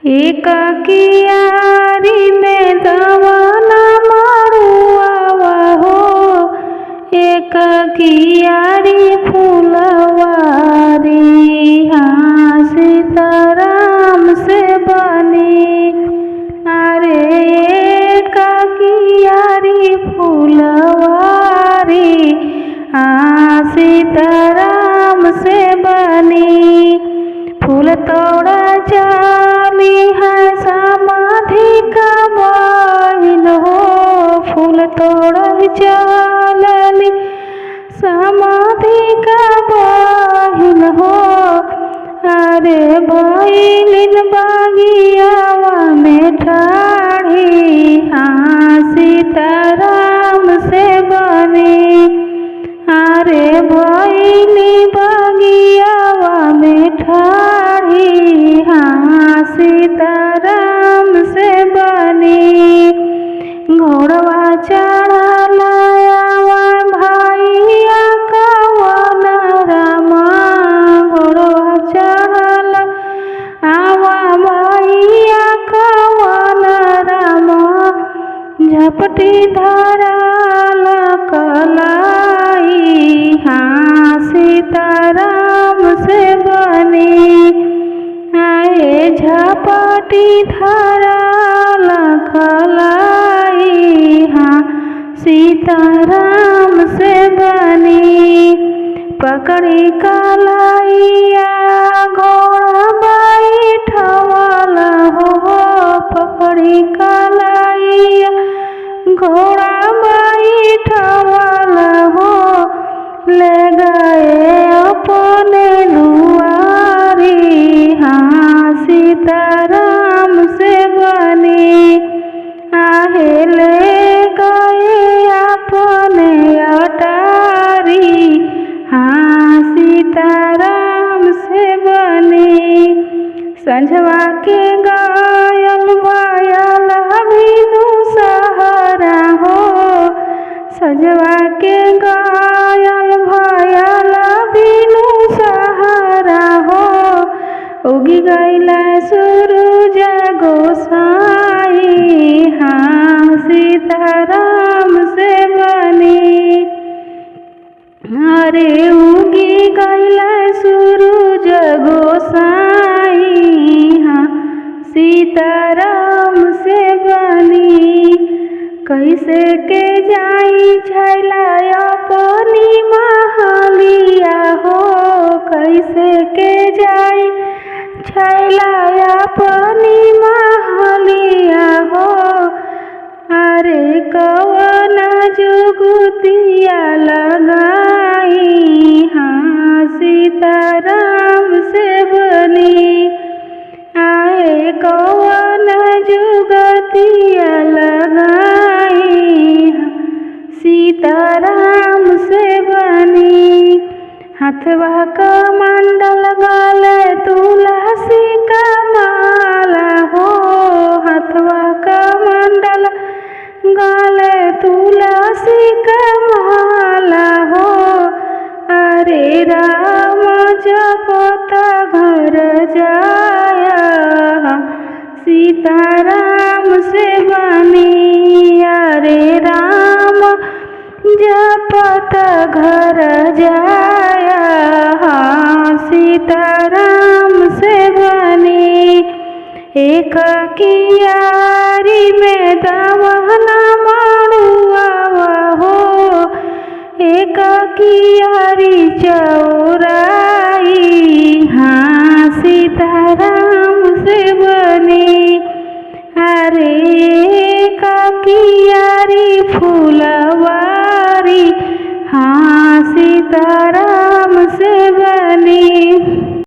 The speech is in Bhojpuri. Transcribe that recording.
एक कियारी में दवाना मारुआवा हो, एक कियारी फूलवारी हाँ सीताराम से बनी। अरे एक कियारी फूलवारी हाँ सीताराम से बनी। फूल तोड़ा जाली है समाधि का बहिन हो, फूल तोड़ा जाली समाधि का बहिन हो। अरे बहिन बागियावा में ठाढ़ी हाँ सीताराम से बनी। अरे बहिन बागियावा में ठाढ़ी हाँ सीताराम से बनी। घोड़वा चढ़लायावा भैया कवन रामा, घोड़वा चढ़ल आवा भैया कवन रामा। झपटी धरल कलाई हाँ सीताराम से बनी। आए झपटी धरल कलाई हाँ सीताराम से बनी। पकड़ी कलाइया घोड़ा बैठवल हो, पकड़ी कलाइया घोड़ा बैठवल हो। ले गए अपने दुआरी हाँ सीताराम से बनी। आहे ले गए अपने अटारी हाँ सीताराम से बनी। संझवा के गायल भयल बिनु सहारा हो, संझवा के गायल भयल बिनु सहारा हो। उगी गईला सूरज गोसाई हाँ सीताराम से बनी। अरे उगी गईला सूरज गोसाई हाँ सीताराम से बनी। कैसे के जाई छैला अपनी महलिया हो, कैसे के जाई छैला अपनी महलिया हो। अरे कवन जुगुतिया लगाई हाँ सीताराम से बनी। आए कवन जुगतिया लगाई हाँ सीताराम से बनी। हथवा का मंडल गाले तुलसी का माला हो, हथवा का मंडल गाले तुलसी का माला हो। अरे राम जपत घर जाया सीताराम से बनी। अरे राम जपत घर जाया हाँ सीताराम से बनी। एक कियारी में दवाना मारुआवा हो, एक कियारी चौरा